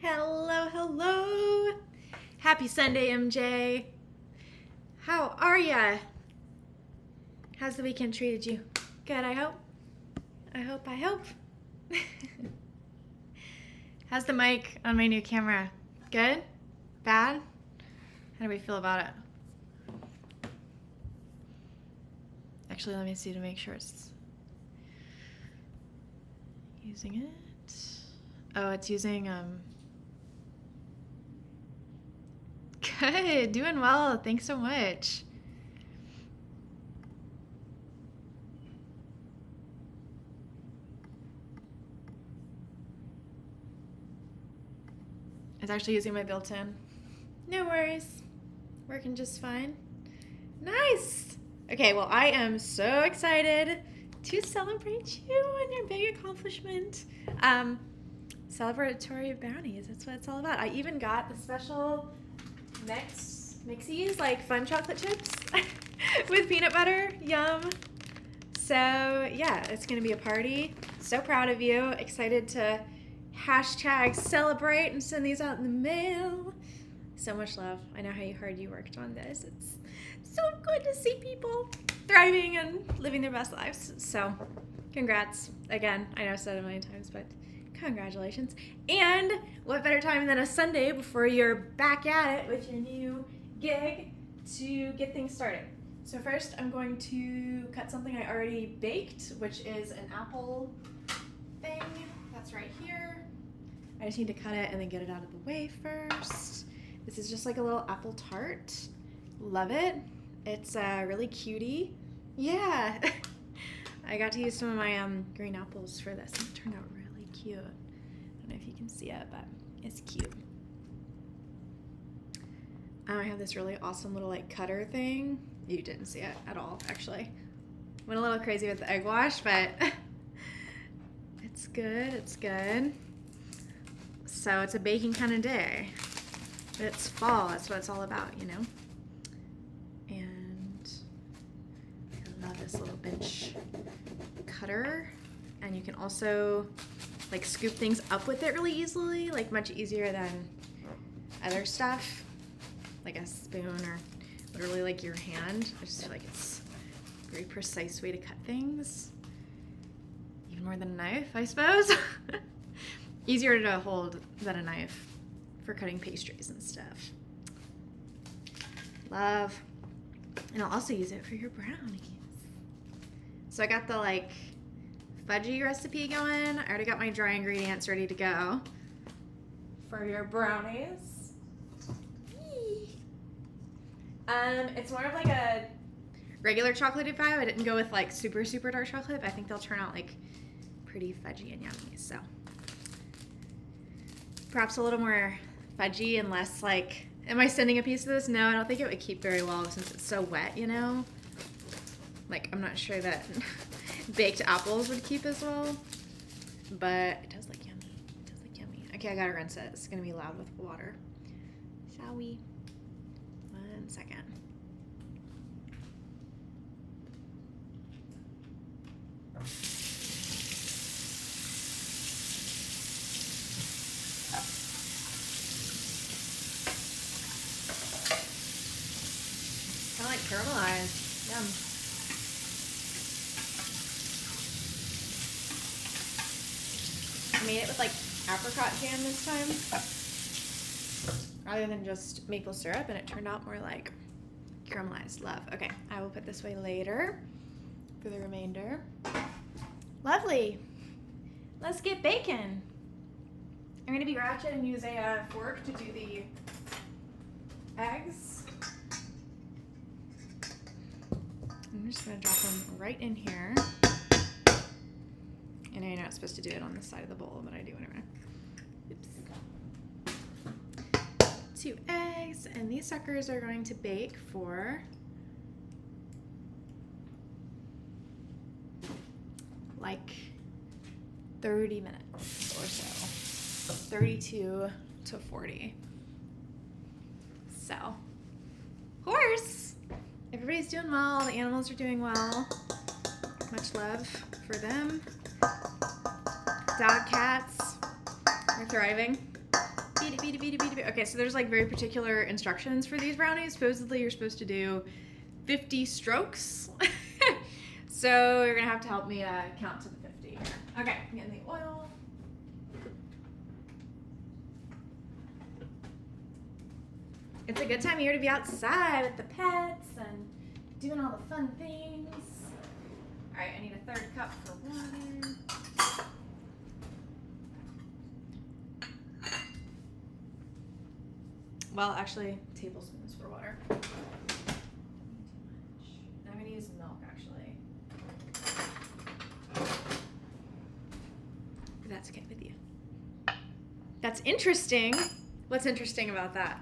Hello, hello. Happy Sunday, MJ. How are ya? How's the weekend treated you? Good, I hope. I hope. How's the mic on my new camera? Good? Bad? How do we feel about it? Actually, let me see to make sure it's using it. Oh, it's using, Good, doing well. Thanks so much. It's actually using my built-in. No worries. Working just fine. Nice. Okay, well, I am so excited to celebrate you and your big accomplishment. Celebratory brownies, that's what it's all about. I even got the special mixies, like fun chocolate chips with peanut butter. Yum. So yeah, it's gonna be a party. So proud of you. Excited to hashtag celebrate and send these out in the mail. So much love. I know how hard you worked on this. It's so good to see people thriving and living their best lives. So congrats. Again, I know I've said it a million times, but congratulations. And what better time than a Sunday before you're back at it with your new gig to get things started. So first I'm going to cut something I already baked, which is an apple thing. That's right here. I just need to cut it and then get it out of the way first. This is just like a little apple tart. Love it. It's really cutie. Yeah. I got to use some of my green apples for this. It turned out really cute. I don't know if you can see it, but it's cute. I have this really awesome little like cutter thing. You didn't see it at all, actually. Went a little crazy with the egg wash, but it's good. It's good. So it's a baking kind of day. But it's fall. That's what it's all about, you know? And I love this little bench cutter. And you can also like scoop things up with it really easily, like much easier than other stuff, like a spoon or literally like your hand. I just feel like it's a very precise way to cut things. Even more than a knife, I suppose. Easier to hold than a knife for cutting pastries and stuff. Love. And I'll also use it for your brownies. So I got the like fudgy recipe going. I already got my dry ingredients ready to go for your brownies. It's more of like a regular chocolatey vibe. I didn't go with like super dark chocolate, but I think they'll turn out like pretty fudgy and yummy. So perhaps a little more fudgy and less like, am I sending a piece of this? No, I don't think it would keep very well since it's so wet, you know? Like, I'm not sure that baked apples would keep as well, but it does look yummy. It does look yummy. Okay, I gotta rinse it. It's gonna be loud with water. Shall we? 1 second. Kind of like caramelized. Yum. I made it with like apricot jam this time rather than just maple syrup, and it turned out more like caramelized. Love. Okay, I will put this away later for the remainder. Lovely. Let's get baking. I'm gonna be ratchet and use a fork to do the eggs. I'm just gonna drop them right in here. I know you're not supposed to do it on the side of the bowl, but I do anyway. Oops. 2 eggs, and these suckers are going to bake for like 30 minutes or so. 32 to 40. So, horse! Everybody's doing well, the animals are doing well. Much love for them. Dog, cats are thriving. beat it, beat it, beat it, beat it. Okay, so there's like very particular instructions for these brownies. Supposedly you're supposed to do 50 strokes. So you're gonna have to help me count to the 50 here. Okay, I'm getting the oil. It's a good time of year to be outside with the pets and doing all the fun things. All right, I need a third cup for water. Well, actually, tablespoons for water. I'm gonna use milk, actually. If that's okay with you. That's interesting. What's interesting about that?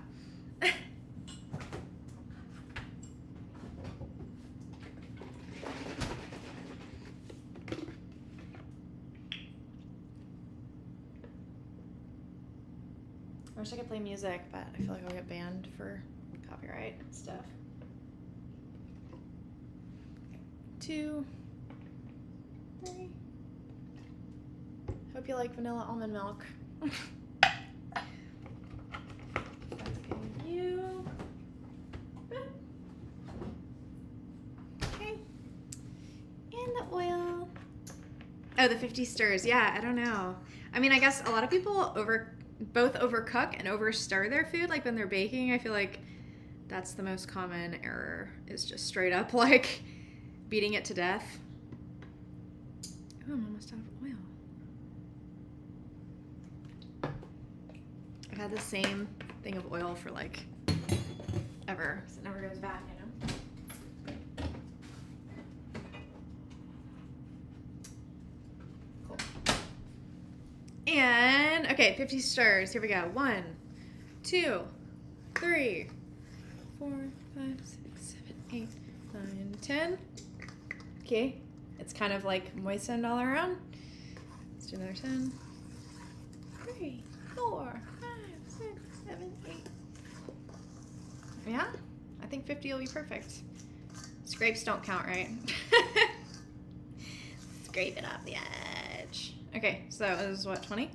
I wish I could play music, but I feel like I'll get banned for copyright stuff. 2, 3. Hope you like vanilla almond milk. That's good. You. Okay. And the oil. Oh, the 50 stirs. Yeah, I don't know. I mean, I guess a lot of people both overcook and overstir their food, like when they're baking. I feel like that's the most common error, is just straight up like beating it to death. Oh, I'm almost out of oil. I've had the same thing of oil for like ever, so it never goes bad, you know? Cool. And okay, 50 stirs. Here we go. 1, 2, 3, 4, 5, 6, 7, 8, 9, 10. Okay, it's kind of like moistened all around. Let's do another 10. 3, 4, 5, 6, 7, 8. Yeah, I think 50 will be perfect. Scrapes don't count, right? Scrape it off the edge. Okay, so that was what, 20?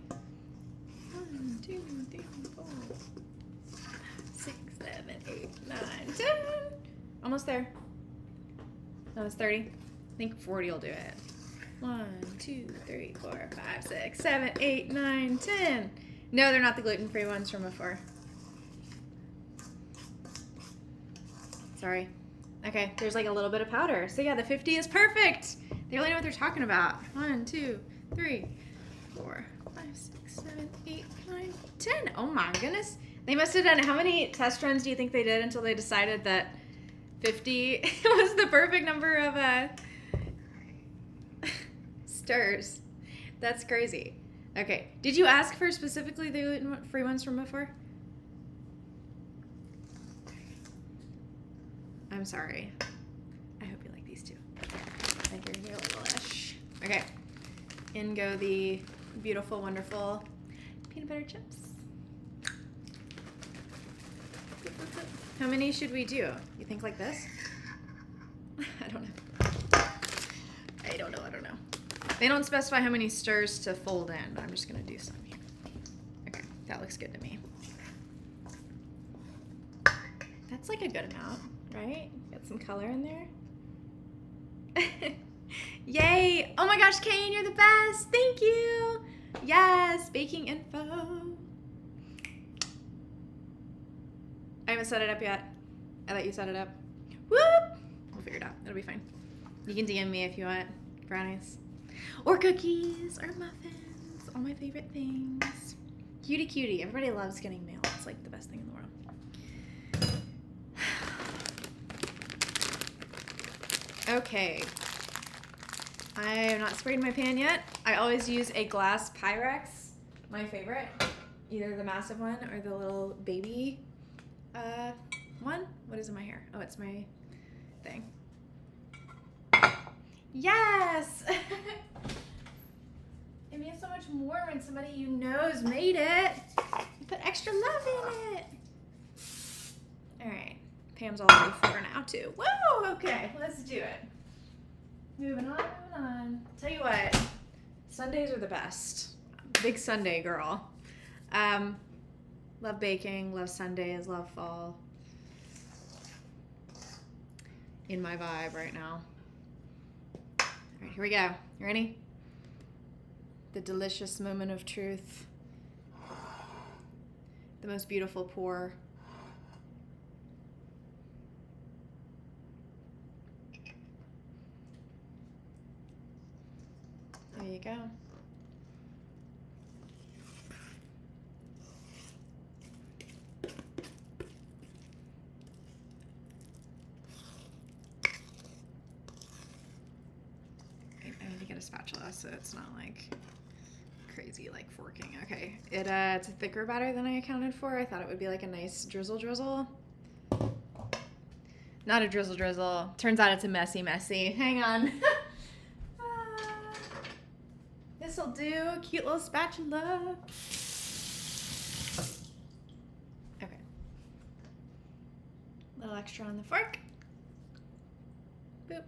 1, 2, 3, 4, 6, 7, 8, 9, 10. Almost there. No, it's 30. I think 40 will do it. 1, 2, 3, 4, 5, 6, 7, 8, 9, 10. No, they're not the gluten-free ones from before. Sorry. Okay, there's like a little bit of powder. So yeah, the 50 is perfect. They really know what they're talking about. 1, 2, 3, 4, 5, 6, 7, 8, 9, 10. Oh my goodness. They must have done, how many test runs do you think they did until they decided that 50 was the perfect number of stirs? That's crazy. Okay, did you ask for specifically the gluten-free ones from before? I'm sorry. I hope you like these too. I think you're gonna get a little-ish. Okay, in go the beautiful, wonderful peanut butter chips. How many should we do? You think like this? I don't know. I don't know. They don't specify how many stirs to fold in, but I'm just gonna do some here. Okay, that looks good to me. That's like a good amount, right? Get some color in there. Yay! Oh my gosh, Kane, you're the best! Thank you! Yes, baking info. I haven't set it up yet. I let you set it up. Whoop! We'll figure it out. It'll be fine. You can DM me if you want brownies. Or cookies, or muffins. All my favorite things. Cutie cutie. Everybody loves getting mail. It's like the best thing in the world. Okay. I have not sprayed my pan yet. I always use a glass Pyrex. My favorite. Either the massive one or the little baby one. What is in my hair? Oh, it's my thing. Yes! It means so much more when somebody you know's made it. You put extra love in it. All right. Pam's all over the floor now, too. Whoa! Okay, let's do it. Moving on. Tell you what, Sundays are the best. Big Sunday girl. Love baking, love Sundays, love fall. In my vibe right now. All right, here we go. You ready? The delicious moment of truth. The most beautiful pour. There you go. I need to get a spatula so it's not like crazy like forking. Okay, it's a thicker batter than I accounted for. I thought it would be like a nice drizzle. Not a drizzle. Turns out it's a messy. Hang on. This'll do. Cute little spatula. Okay. A little extra on the fork. Boop.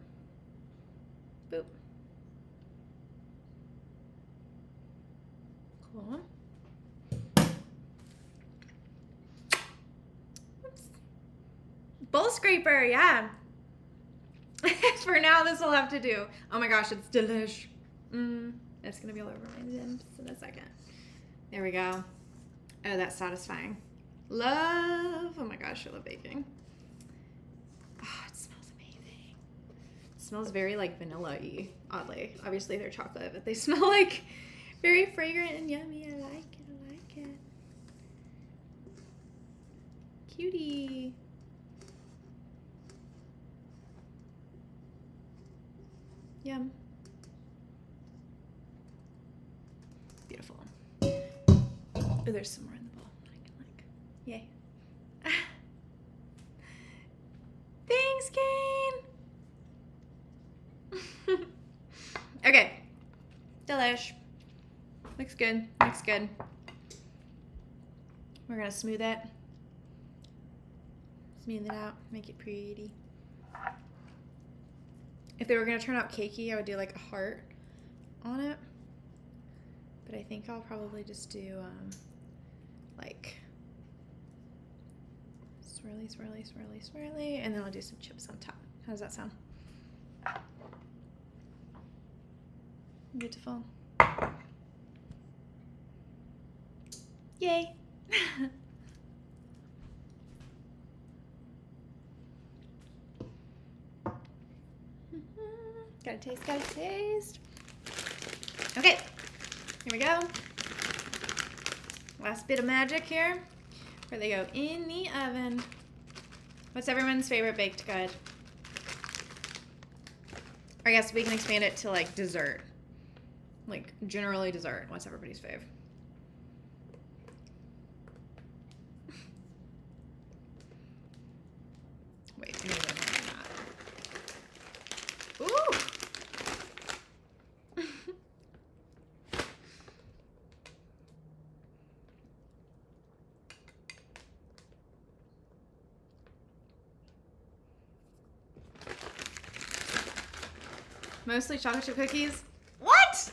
Boop. Cool. Oops. Bowl scraper, yeah. For now, this will have to do. Oh my gosh, it's delish. It's gonna be all over my lips in a second. There we go. Oh, that's satisfying. Love. Oh my gosh, I love baking. Oh, it smells amazing. It smells very like vanilla-y, oddly. Obviously, they're chocolate, but they smell like very fragrant and yummy. I like it. Cutie. Yum. Beautiful. Oh, there's some more in the bowl that I can like. Yay. Thanks, Kane. Okay. Delish. Looks good. We're gonna smooth it. Smooth it out. Make it pretty. If they were gonna turn out cakey, I would do like a heart on it. But I think I'll probably just do like swirly, and then I'll do some chips on top. How does that sound? Beautiful. Yay. Gotta taste. Okay, here we go. Last bit of magic here, where they go in the oven. What's everyone's favorite baked good? I guess we can expand it to like dessert. Like generally dessert. What's everybody's fave? Wait, I need to get more than that. Ooh! Mostly chocolate chip cookies. What?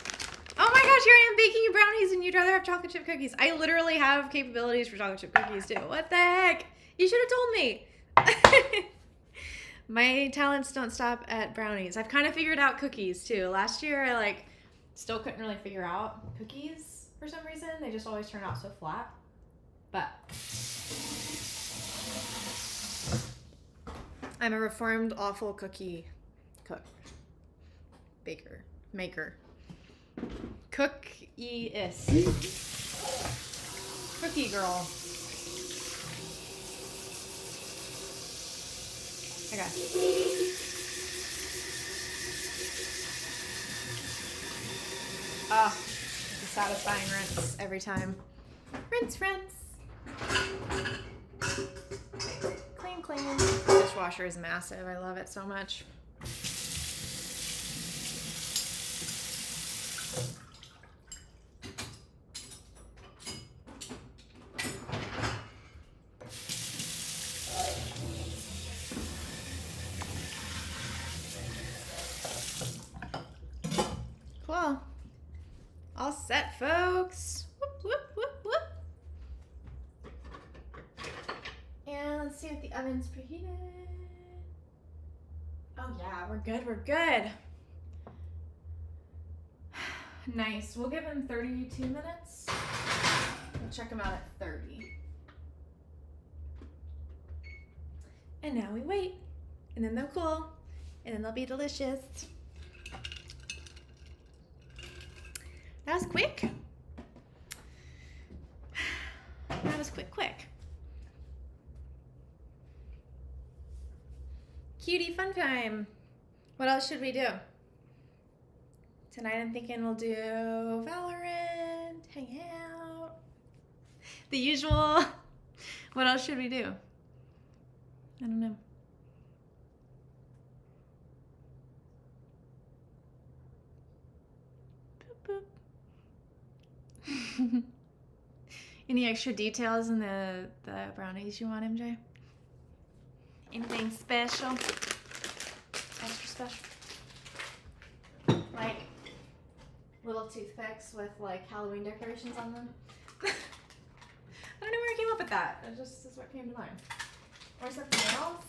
Oh my gosh, here I am baking you brownies and you'd rather have chocolate chip cookies. I literally have capabilities for chocolate chip cookies too. What the heck? You should have told me. My talents don't stop at brownies. I've kind of figured out cookies too. Last year I like still couldn't really figure out cookies for some reason. They just always turn out so flat. But I'm a reformed awful cookie cook. Baker. Maker. Cookie-ist. Cookie girl. Okay. Ah, it's a satisfying rinse every time. Rinse. Clean. The dishwasher is massive. I love it so much. Cool. All set, folks. Whoop. Oh yeah, we're good, we're good. Nice, we'll give him 32 minutes. We'll check him out at 30. And now we wait, and then they'll cool, and then they'll be delicious. That was quick. That was quick. Cutie fun time. What else should we do? Tonight I'm thinking we'll do Valorant, hang out, the usual. What else should we do? I don't know. Boop, boop. Any extra details in the brownies you want, MJ? Anything special? Extra special? Like little toothpicks with like Halloween decorations on them? I don't know where I came up with that. It just is what came to mind. Or something else.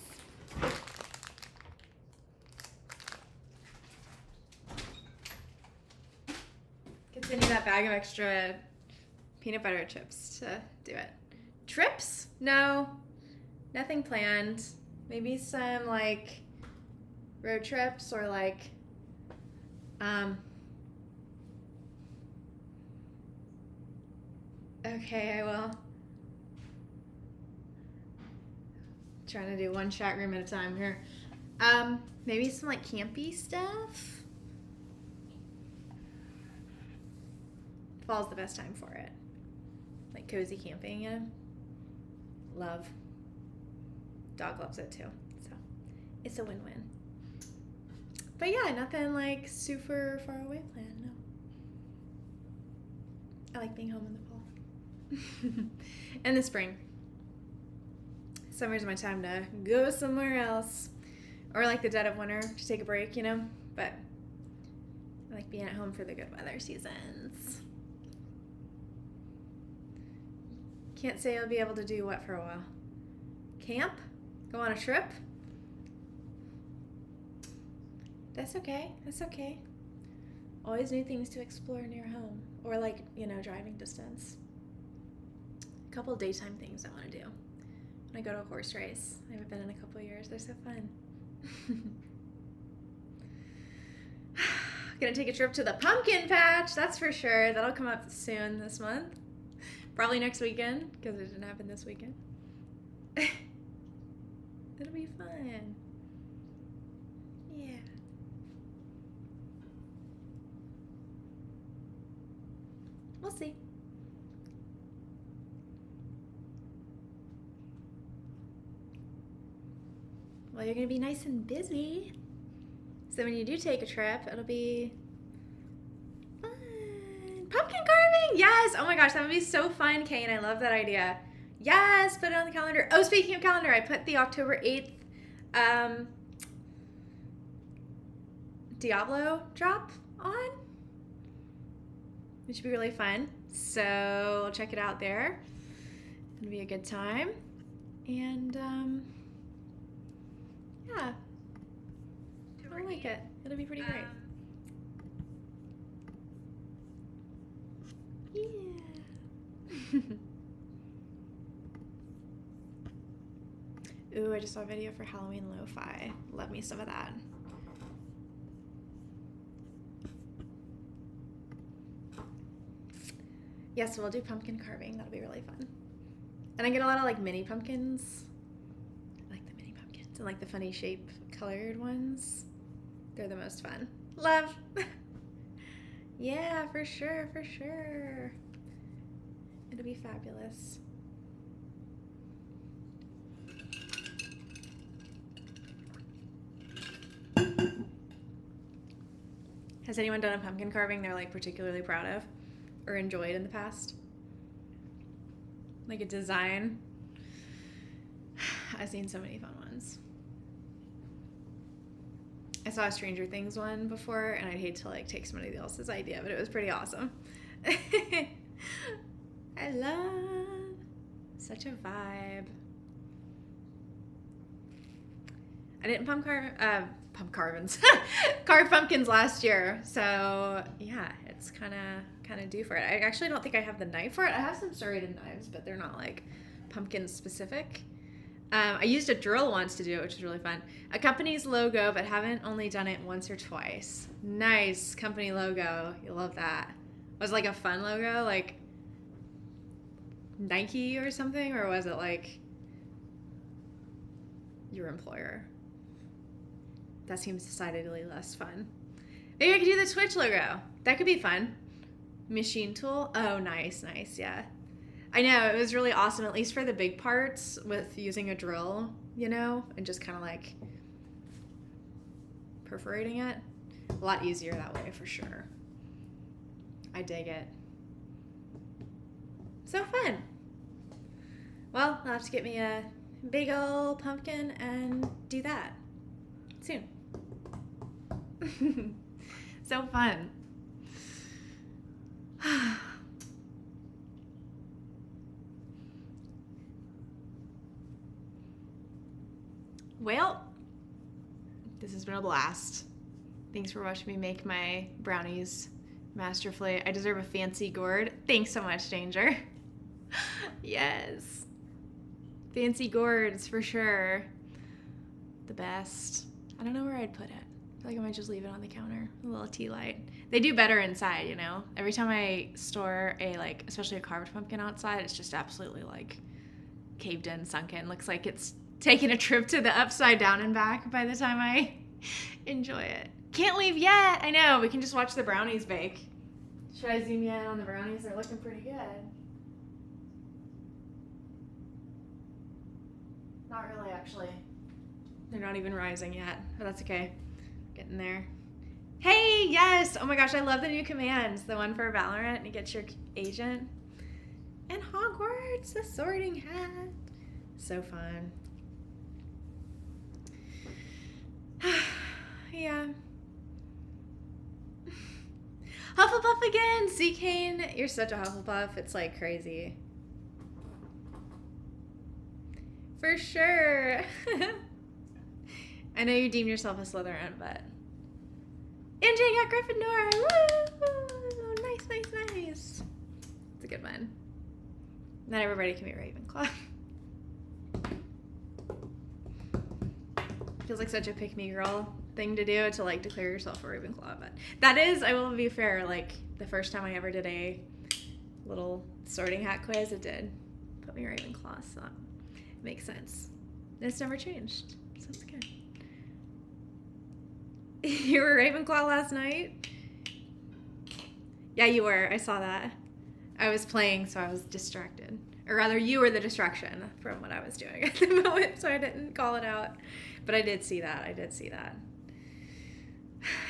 Continue that bag of extra peanut butter chips to do it. Trips? No, nothing planned. Maybe some like road trips or like okay, I will. Trying to do one chat room at a time here. Maybe some like campy stuff. Fall's the best time for it. Like cozy camping, you know? Love. Dog loves it too. So it's a win-win. But yeah, nothing like super far away planned, no. I like being home in the fall. And the spring. Summer's my time to go somewhere else. Or like the dead of winter to take a break, you know? But I like being at home for the good weather seasons. Can't say I'll be able to do what for a while. Camp? Go on a trip? That's okay. That's okay. Always new things to explore near home. Or like, you know, driving distance. A couple daytime things I want to do. When I go to a horse race. I haven't been in a couple years. They're so fun. Gonna take a trip to the pumpkin patch, that's for sure. That'll come up soon this month. Probably next weekend, because it didn't happen this weekend. It'll be fun. Yeah. We'll see. Well, you're gonna be nice and busy. So when you do take a trip, it'll be fun. Pumpkin carving! Yes! Oh my gosh, that would be so fun, Kane. I love that idea. Yes! Put it on the calendar. Oh, speaking of calendar, I put the October 8th Diablo drop on. It should be really fun. So check it out there. It'll be a good time. And yeah. I like it. It'll be pretty great. Yeah. Ooh, I just saw a video for Halloween lo-fi. Love me some of that. Yeah, so we'll do pumpkin carving. That'll be really fun. And I get a lot of like mini pumpkins. I like the mini pumpkins and like the funny shape colored ones. They're the most fun. Love. Yeah, for sure, for sure. It'll be fabulous. Has anyone done a pumpkin carving they're like particularly proud of or enjoyed in the past? Like a design? I've seen so many fun ones. I saw a Stranger Things one before, and I'd hate to like take somebody else's idea, but it was pretty awesome. I love such a vibe. I didn't carve pumpkins last year. So yeah, it's kind of due for it. I actually don't think I have the knife for it. I have some serrated knives, but they're not like pumpkin specific. I used a drill once to do it, which was really fun. A company's logo, but haven't only done it once or twice. Nice company logo. You love that. Was it like a fun logo, like Nike or something, or was it like your employer? That seems decidedly less fun. Maybe I could do the Twitch logo. That could be fun. Machine tool. Oh, nice, yeah. I know, it was really awesome, at least for the big parts with using a drill, you know, and just kind of like perforating it. A lot easier that way for sure. I dig it. So fun. Well, I'll have to get me a big old pumpkin and do that soon. So fun. Well, this has been a blast. Thanks for watching me make my brownies masterfully. I deserve a fancy gourd. Thanks so much, Danger. Yes. Fancy gourds for sure. The best. I don't know where I'd put it. I feel like I might just leave it on the counter. A little tea light. They do better inside, you know? Every time I store a, like, especially a carved pumpkin outside, it's just absolutely, like, caved in, sunken. Looks like it's taking a trip to the upside down and back by the time I enjoy it. Can't leave yet. I know. We can just watch the brownies bake. Should I zoom you in on the brownies? They're looking pretty good. Not really, actually. They're not even rising yet, but that's okay. Getting there. Hey, yes! Oh my gosh, I love the new commands. The one for Valorant, and you get your agent. And Hogwarts, the sorting hat. So fun. Yeah. Hufflepuff again! C-Kane, you're such a Hufflepuff. It's like crazy. For sure. I know you deem yourself a Slytherin, but... MJ got Gryffindor! Woo! Nice. It's a good one. Not everybody can be Ravenclaw. Feels like such a pick-me-girl thing to do, to like declare yourself a Ravenclaw, but that is, I will be fair, like the first time I ever did a little sorting hat quiz, it did put me Ravenclaw, so it makes sense. And it's never changed, so it's good. You were Ravenclaw last night? Yeah, you were. I saw that. I was playing, so I was distracted. Or rather, you were the distraction from what I was doing at the moment, so I didn't call it out. But I did see that.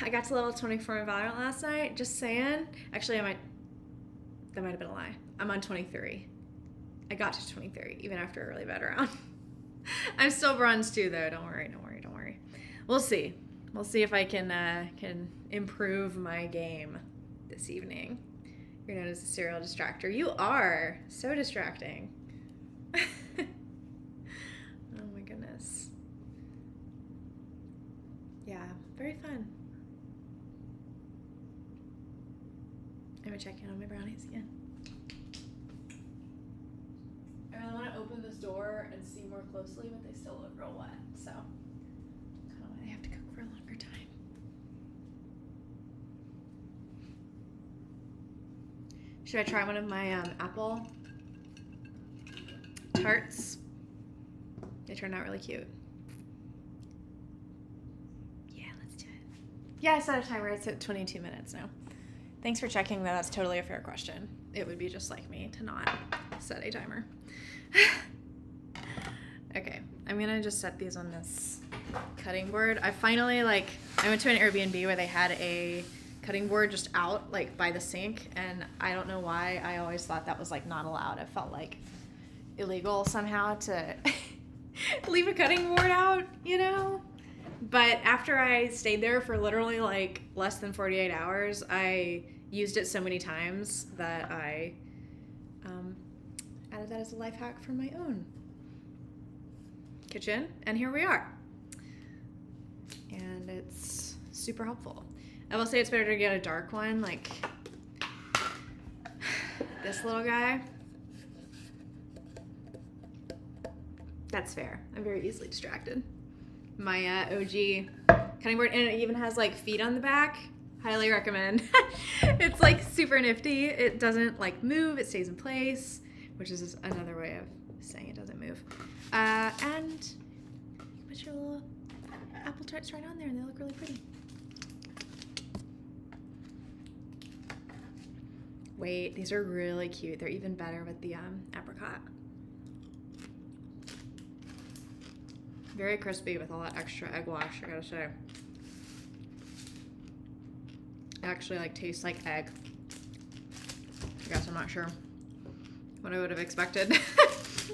I got to level 24 in Valorant last night, just saying. Actually, that might have been a lie. I'm on 23. I got to 23, even after a really bad round. I'm still bronze too, though. Don't worry. We'll see. We'll see if I can improve my game this evening. You're known as a serial distractor. You are so distracting. Oh my goodness. Yeah, very fun. I'm gonna check in on my brownies again. I really want to open this door and see more closely, but they still look real wet, so kind of why I have to cook for a longer time. Should I try one of my apple tarts? They turned out really cute. Yeah, let's do it. Yeah, I set a timer. It's at 22 minutes now. Thanks for checking that. That's totally a fair question. It would be just like me to not set a timer. Okay, I'm gonna just set these on this cutting board. I finally, I went to an Airbnb where they had a cutting board just out, like, by the sink, and I don't know why I always thought that was, like, not allowed. It felt, like, illegal somehow to leave a cutting board out, you know? But after I stayed there for literally, like, less than 48 hours, I used it so many times that I added that as a life hack for my own kitchen, and here we are. it's super helpful. I will say it's better to get a dark one, like this little guy. That's fair. I'm very easily distracted. My OG cutting board, and it even has like feet on the back. Highly recommend. It's like super nifty. It doesn't like move, it stays in place, which is another way of saying it doesn't move. And you put your little apple tarts right on there and they look really pretty. Wait, these are really cute. They're even better with the apricot. Very crispy with all that extra egg wash, I gotta say. It actually like tastes like egg. I guess I'm not sure what I would have expected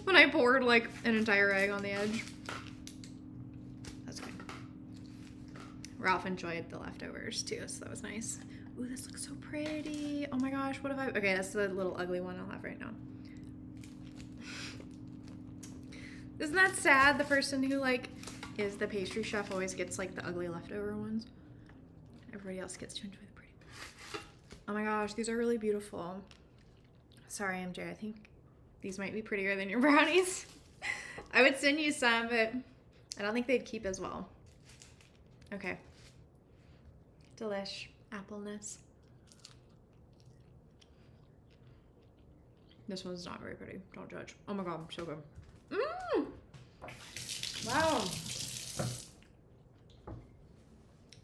when I poured like an entire egg on the edge. That's good. Ralph enjoyed the leftovers too, so that was nice. Ooh, this looks so pretty. Oh my gosh, what have I... Okay, that's the little ugly one I'll have right now. Isn't that sad? The person who like is the pastry chef always gets like the ugly leftover ones. Everybody else gets to enjoy the pretty. Oh my gosh, these are really beautiful. Sorry, MJ, I think these might be prettier than your brownies. I would send you some, but I don't think they'd keep as well. Okay. Delish. Appleness. This one's not very pretty. Don't judge. Oh my god, so good. Mmm! Wow.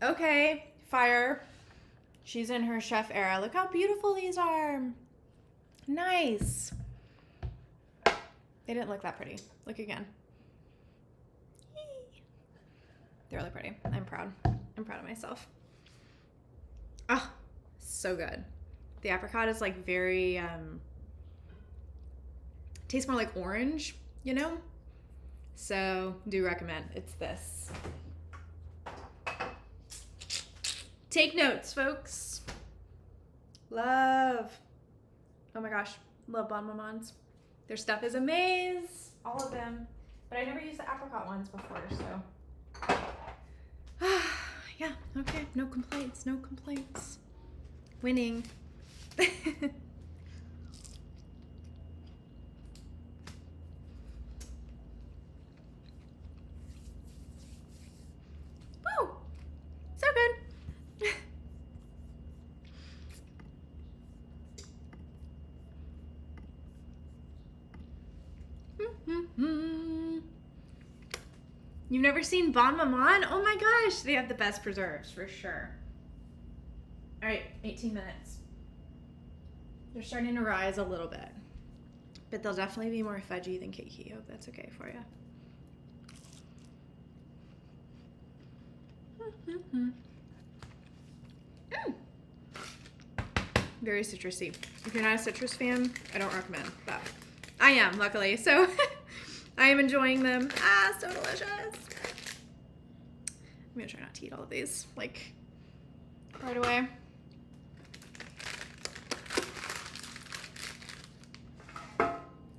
Okay, fire. She's in her chef era. Look how beautiful these are. Nice. They didn't look that pretty. Look again. They're really pretty. I'm proud. I'm proud of myself. Oh, so good. The apricot is like very, tastes more like orange, you know? So do recommend. It's this. Take notes, folks. Love. Oh my gosh. Love Bon Mamans. Their stuff is amaze. All of them. But I never used the apricot ones before, so. Yeah, okay. No complaints. No complaints. Winning. Woo! So good. You've never seen Bon Maman? Oh my gosh, they have the best preserves for sure. All right, 18 minutes. They're starting to rise a little bit, but they'll definitely be more fudgy than cakey. Hope that's okay for you. Very citrusy. If you're not a citrus fan, I don't recommend that. I am, luckily, so I am enjoying them. Ah, so delicious. I'm gonna try not to eat all of these, like, right away.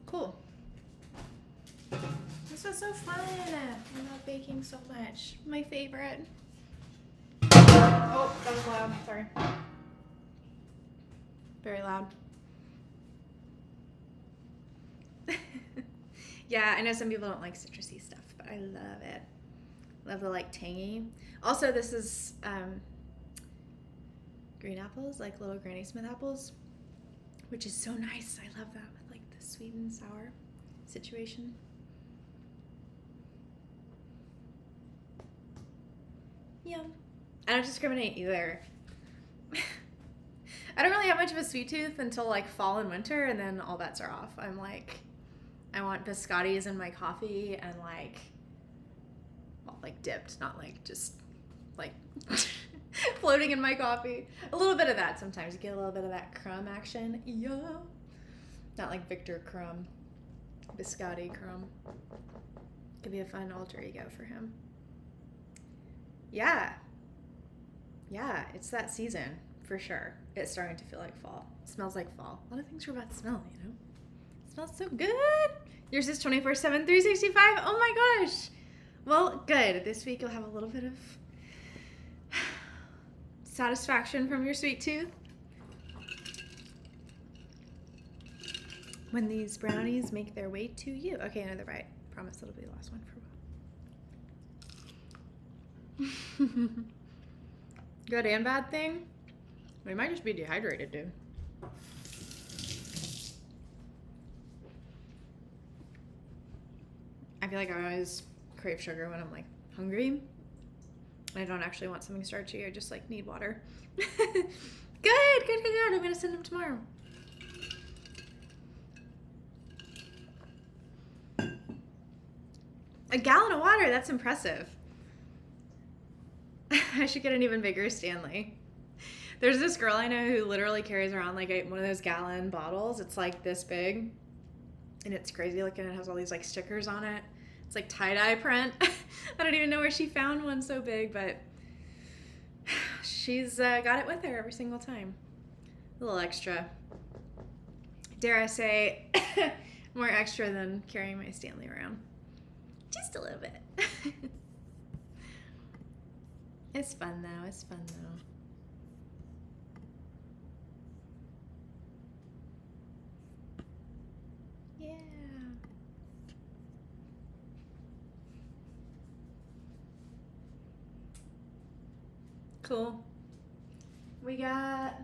Cool. This was so fun. I love baking so much. My favorite. Oh, that was loud. Sorry. Very loud. Yeah, I know some people don't like citrusy stuff, but I love it. Love the like tangy. Also, this is green apples, like little Granny Smith apples, which is so nice. I love that with like the sweet and sour situation. Yum. I don't discriminate either. I don't really have much of a sweet tooth until like fall and winter, and then all bets are off. I'm like, I want biscottis in my coffee and like, well, like dipped, not like just like floating in my coffee. A little bit of that sometimes. You get a little bit of that crumb action. Yeah. Not like Victor Crumb. Biscotti Crumb. Could be a fun alter ego for him. Yeah. Yeah, it's that season for sure. It's starting to feel like fall. It smells like fall. A lot of things are about smell, you know? It smells so good. Yours is 24/7, 365. Oh my gosh. Well, good. This week you'll have a little bit of satisfaction from your sweet tooth. When these brownies make their way to you. Okay, another bite. Promise it'll be the last one for a while. Good and bad thing? We might just be dehydrated, dude. I feel like I always crave sugar when I'm like hungry. I don't actually want something starchy. I just like need water. Good. I'm gonna send them tomorrow. A gallon of water, that's impressive. I should get an even bigger Stanley. There's this girl I know who literally carries around like one of those gallon bottles. It's like this big and it's crazy looking. It has all these like stickers on it. It's like tie-dye print. I don't even know where she found one so big, but she's got it with her every single time. A little extra. Dare I say, more extra than carrying my Stanley around. Just a little bit. It's fun though. Yeah. Cool. We got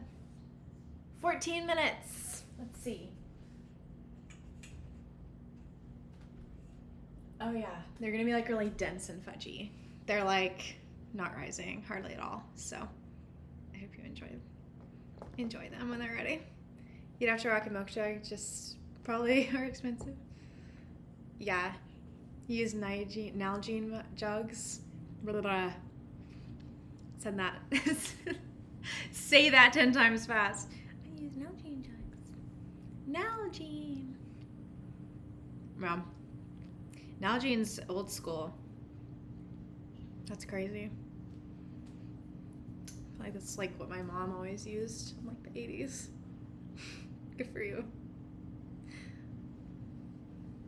14 minutes. Let's see. Oh yeah, they're gonna be like really dense and fudgy. They're like not rising hardly at all. So I hope you enjoy them when they're ready. You'd have to rock a milk jug, just probably are expensive. Yeah, use Nalgene jugs. Blah, blah, blah. Said that. Say that 10 times fast. I use Nalgene jugs. Nalgene. Wow. Nalgene's old school. That's crazy. Like that's like what my mom always used in like the 80s. Good for you.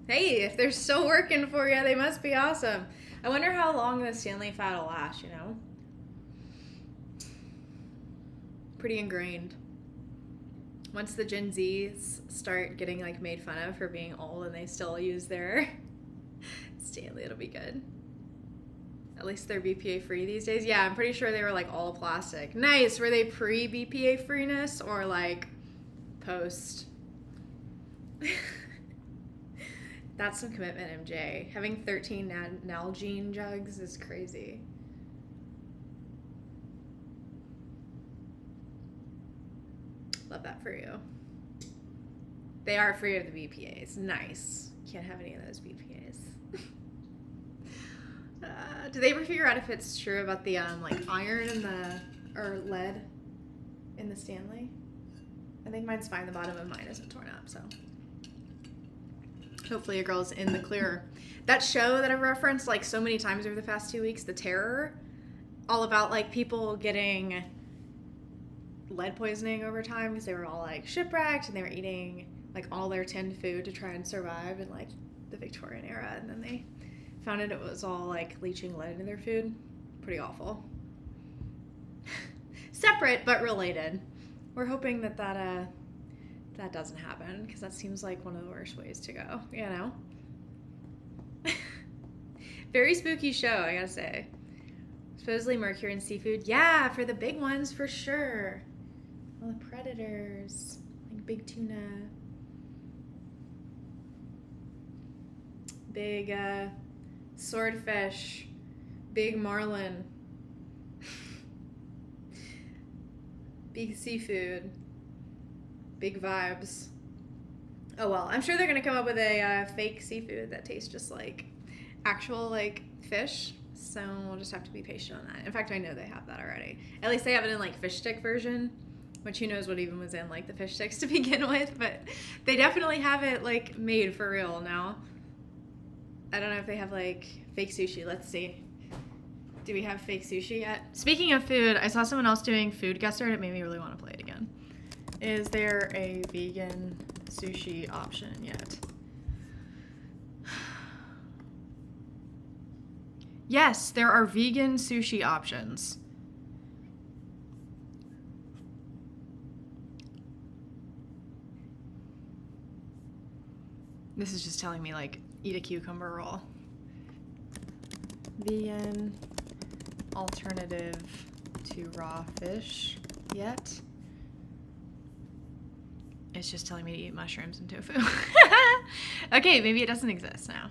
Hey, if they're still working for you, they must be awesome. I wonder how long the Stanley Fat will last, you know? Pretty ingrained. Once the Gen Zs start getting like made fun of for being old and they still use their Stanley, it'll be good. At least they're BPA free these days. Yeah, I'm pretty sure they were like all plastic. Nice. Were they pre BPA freeness or like post? That's some commitment, MJ. Having 13 Nalgene jugs is crazy. Love that for you. They are free of the BPAs. Nice. Can't have any of those BPAs. Do they ever figure out if it's true about the like iron in the or lead in the Stanley? I think mine's fine. The bottom of mine isn't torn up, so hopefully a girl's in the clear. That show that I've referenced like so many times over the past 2 weeks, The Terror, all about like people getting lead poisoning over time because they were all like shipwrecked and they were eating like all their tinned food to try and survive in like the Victorian era, and then they found out it was all like leaching lead into their food. Pretty awful. Separate but related. We're hoping that that doesn't happen because that seems like one of the worst ways to go, you know? Very spooky show, I gotta say. Supposedly mercury in seafood. Yeah, for the big ones, for sure. All the predators, like big tuna. Big swordfish. Big marlin. Big seafood. Big vibes. Oh well, I'm sure they're gonna come up with a fake seafood that tastes just like actual like fish. So we'll just have to be patient on that. In fact, I know they have that already. At least they have it in like fish stick version, which who knows what even was in like the fish sticks to begin with, but they definitely have it like made for real now. I don't know if they have like fake sushi. Let's see. Do we have fake sushi yet? Speaking of food, I saw someone else doing food guesser and it made me really want to play it again. Is there a vegan sushi option yet? Yes, there are vegan sushi options. This is just telling me, like, eat a cucumber roll. Vegan alternative to raw fish yet. It's just telling me to eat mushrooms and tofu. Okay, maybe it doesn't exist now.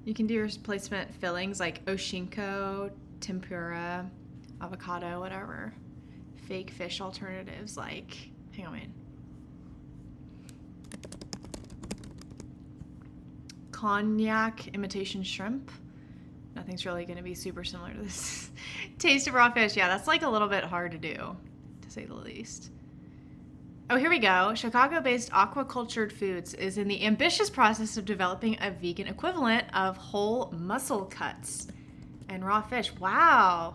You can do your replacement fillings like oshinko, tempura, avocado, whatever. Fake fish alternatives like, hang on, wait. Cognac imitation shrimp. Nothing's really going to be super similar to this. Taste of raw fish. Yeah, that's like a little bit hard to do, to say the least. Oh, here we go. Chicago-based Aquacultured Foods is in the ambitious process of developing a vegan equivalent of whole mussel cuts and raw fish. Wow.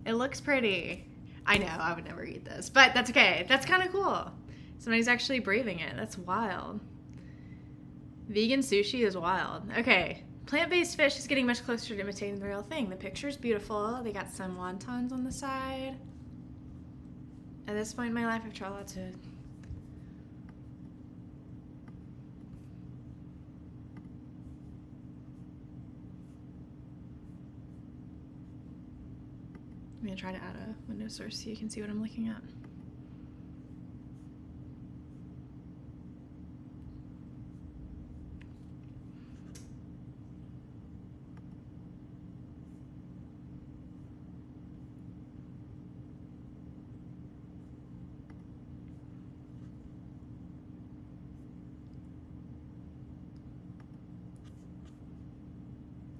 It looks pretty. I know, I would never eat this, but that's okay. That's kind of cool. Somebody's actually braving it. That's wild. Vegan sushi is wild. Okay. Plant-based fish is getting much closer to imitating the real thing. The picture's beautiful. They got some wontons on the side. At this point in my life, I've tried lots of... I'm going to try to add a window source so you can see what I'm looking at.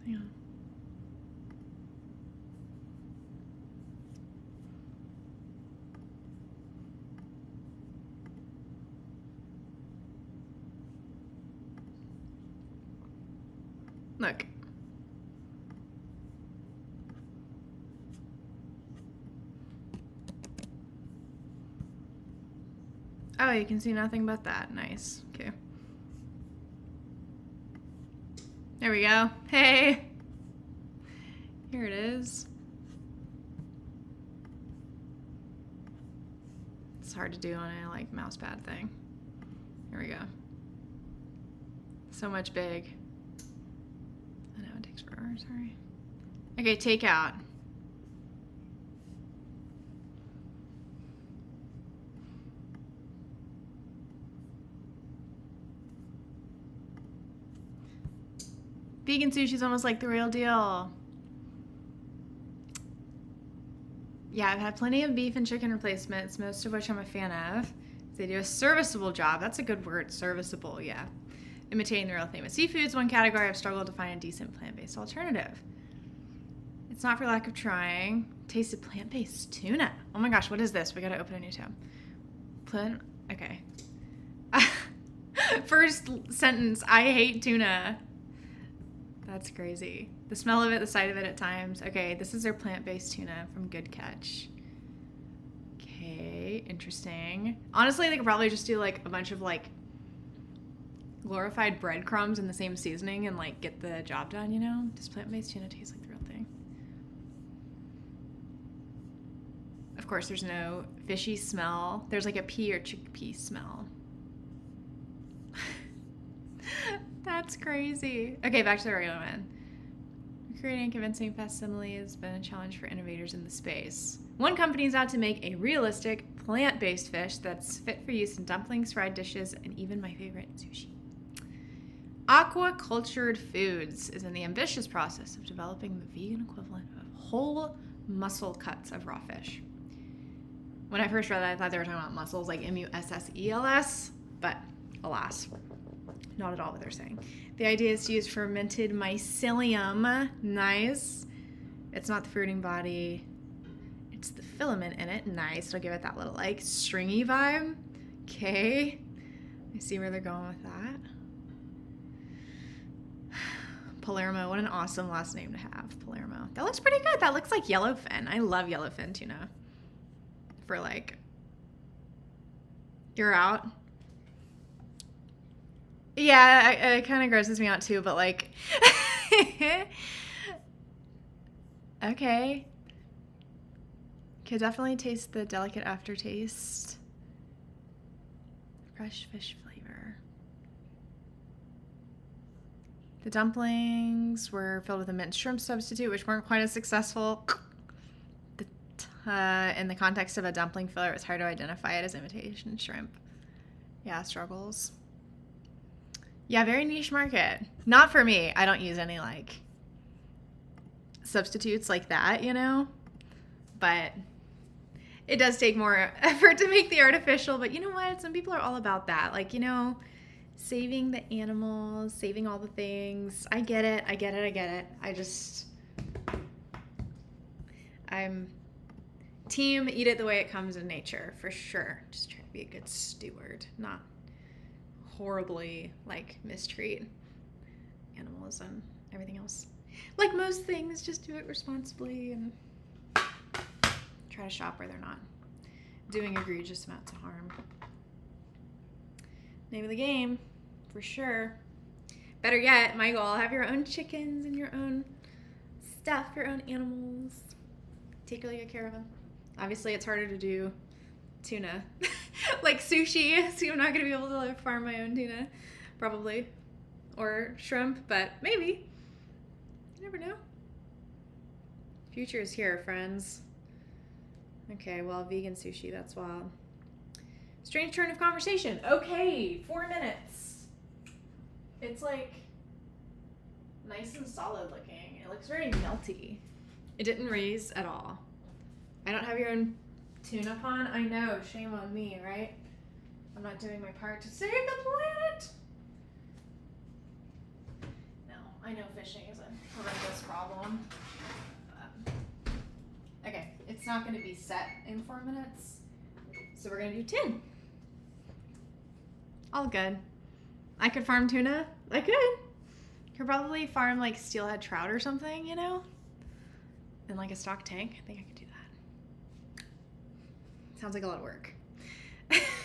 Hang on. Look. Oh, you can see nothing but that. Nice. Okay. There we go. Hey. Here it is. It's hard to do on a like mouse pad thing. Here we go. So much big. I know it takes forever, sorry. Okay, take out. Vegan sushi is almost like the real deal. Yeah, I've had plenty of beef and chicken replacements, most of which I'm a fan of. They do a serviceable job. That's a good word, serviceable, yeah. Imitating the real thing. But seafood's one category I've struggled to find a decent plant-based alternative. It's not for lack of trying. Tasted plant-based tuna. Oh my gosh, what is this? We gotta open a new tab. Okay. First sentence, I hate tuna. That's crazy. The smell of it, the sight of it at times. Okay, this is their plant-based tuna from Good Catch. Okay, interesting. Honestly, they could probably just do like a bunch of like glorified breadcrumbs in the same seasoning and like get the job done, you know? Does plant-based tuna taste like the real thing? Of course, there's no fishy smell. There's like a pea or chickpea smell. That's crazy. Okay, back to the regular one. Creating a convincing facsimile has been a challenge for innovators in the space. One company is out to make a realistic plant-based fish that's fit for use in dumplings, fried dishes, and even my favorite, sushi. Aquacultured Foods is in the ambitious process of developing the vegan equivalent of whole mussel cuts of raw fish. When I first read that, I thought they were talking about mussels, like mussels, but alas, not at all what they're saying. The idea is to use fermented mycelium. Nice. It's not the fruiting body. It's the filament in it. Nice. I'll give it that little like stringy vibe. Okay. I see where they're going with that. Palermo. What an awesome last name to have. Palermo. That looks pretty good. That looks like yellowfin. I love yellowfin tuna. For like, you're out. Yeah, it kind of grosses me out too, but like, okay. Could definitely taste the delicate aftertaste. Fresh fish flavor. The dumplings were filled with a minced shrimp substitute, which weren't quite as successful. In the context of a dumpling filler, it was hard to identify it as imitation shrimp. Yeah, struggles. Yeah, very niche market. Not for me. I don't use any like substitutes like that, you know? But it does take more effort to make the artificial. But you know what? Some people are all about that. Like, you know, saving the animals, saving all the things. I get it. I'm team eat it the way it comes in nature, for sure. Just try to be a good steward, not horribly like mistreat animals and everything else. Like most things, just do it responsibly and try to shop where they're not doing egregious amounts of harm. Name of the game, for sure. Better yet, my goal, have your own chickens and your own stuff, your own animals. Take really good care of them. Obviously, it's harder to do tuna, like sushi, so I'm not going to be able to farm my own tuna, probably, or shrimp, but maybe. You never know. Future is here, friends. Okay, well, vegan sushi, that's wild. Strange turn of conversation. Okay, 4 minutes. It's like nice and solid looking. It looks very melty. It didn't raise at all. I don't have your own tuna pond. I know, shame on me, right? I'm not doing my part to save the planet. No, I know fishing is a horrendous problem. Okay, it's not going to be set in 4 minutes, so we're going to do 10. All good. I could farm tuna. I could probably farm like steelhead trout or something, you know, in like a stock tank. I think I could do that. Sounds like a lot of work.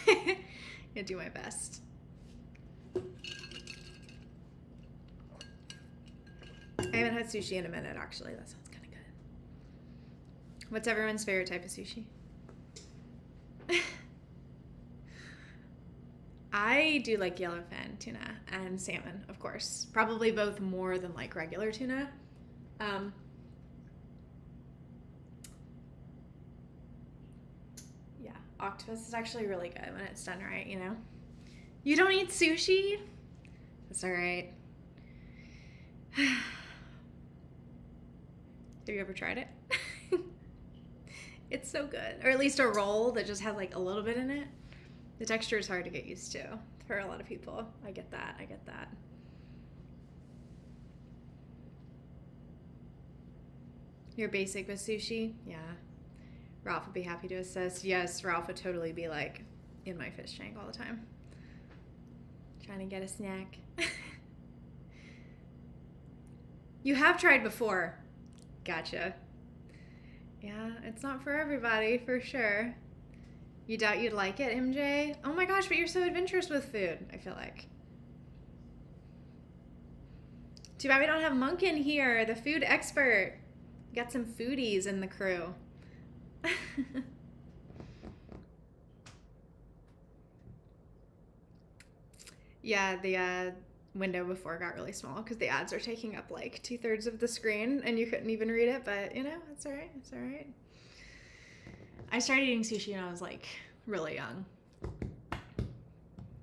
Gonna do my best. I haven't had sushi in a minute, actually. That sounds kind of good. What's everyone's favorite type of sushi? I do like yellowfin tuna and salmon, of course. Probably both more than like regular tuna. Yeah, octopus is actually really good when it's done right, you know? You don't eat sushi? That's all right. Have you ever tried it? It's so good. Or at least a roll that just has like a little bit in it. The texture is hard to get used to for a lot of people. I get that. You're basic with sushi? Yeah. Ralph would be happy to assist. Yes, Ralph would totally be like in my fish tank all the time. Trying to get a snack. You have tried before. Gotcha. Yeah, it's not for everybody, for sure. You doubt you'd like it, MJ? Oh my gosh, but you're so adventurous with food, I feel like. Too bad we don't have Monk in here, the food expert. Got some foodies in the crew. Yeah, the window before got really small because the ads are taking up like 2/3 of the screen and you couldn't even read it, but you know, it's all right. It's all right. I started eating sushi when I was like really young.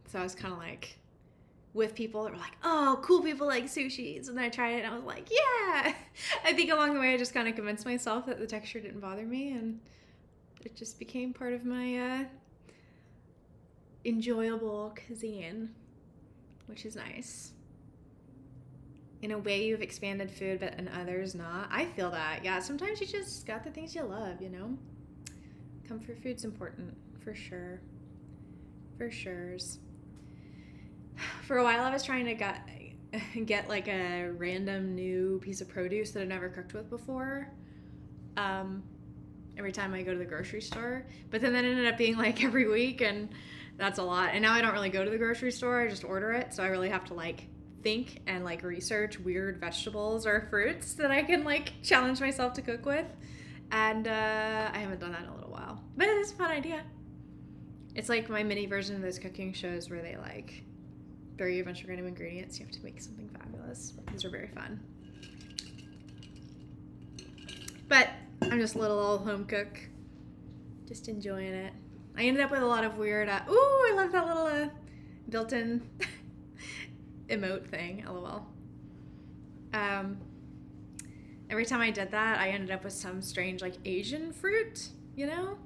So I was kind of like with people that were like, oh, cool people like sushis. And then I tried it and I was like, yeah. I think along the way I just kind of convinced myself that the texture didn't bother me and it just became part of my enjoyable cuisine, which is nice. In a way, you've expanded food, but in others not. I feel that. Yeah, sometimes you just got the things you love, you know? Comfort food's important, for sure. For sures. For a while, I was trying to get like a random new piece of produce that I've never cooked with before. Every time I go to the grocery store. But then that ended up being like every week, and that's a lot. And now I don't really go to the grocery store. I just order it. So I really have to like think and like research weird vegetables or fruits that I can like challenge myself to cook with. And I haven't done that in a little while. But it's a fun idea. It's like my mini version of those cooking shows where they like throw you a bunch of random ingredients. You have to make something fabulous. These are very fun. But I'm just a little old home cook. Just enjoying it. I ended up with a lot of weird, ooh, I love that little built-in emote thing, lol. Every time I did that, I ended up with some strange, like, Asian fruit, you know?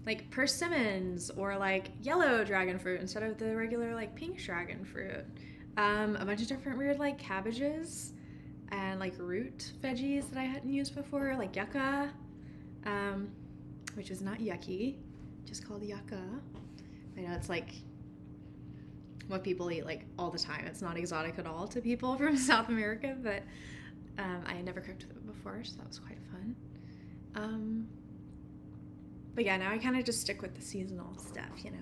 Like persimmons or like yellow dragon fruit instead of the regular like pink dragon fruit. A bunch of different weird like cabbages and like root veggies that I hadn't used before, like yucca, which is not yucky, just called yucca. I know it's like what people eat like all the time. It's not exotic at all to people from South America, but I had never cooked with it before, so that was quite fun. But yeah, now I kind of just stick with the seasonal stuff, you know.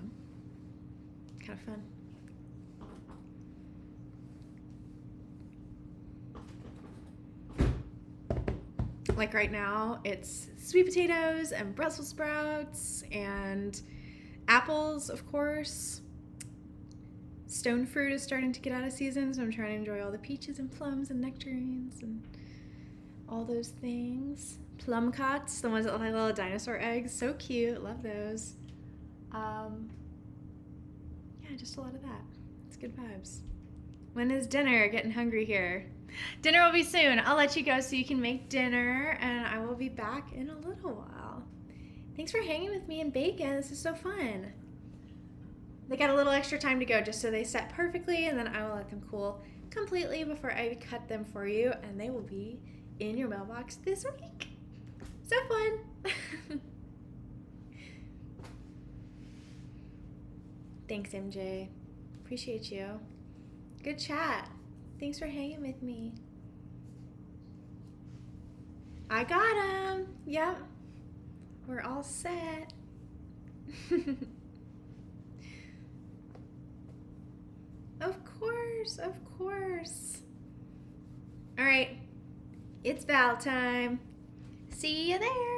Kind of fun. Like right now, it's sweet potatoes and Brussels sprouts and apples, of course. Stone fruit is starting to get out of season, so I'm trying to enjoy all the peaches and plums and nectarines and all those things. Plum cots, the ones that look like little dinosaur eggs, so cute, love those. Yeah, just a lot of that. It's good vibes. When is dinner? Getting hungry here. Dinner will be soon. I'll let you go so you can make dinner, and I will be back in a little while. Thanks for hanging with me and baking. This is so fun. They got a little extra time to go just so they set perfectly, and then I will let them cool completely before I cut them for you, and they will be in your mailbox this week. So fun. Thanks, MJ. Appreciate you. Good chat. Thanks for hanging with me. I got him. Yep. We're all set. Of course, of course. All right. It's Val time. See you there.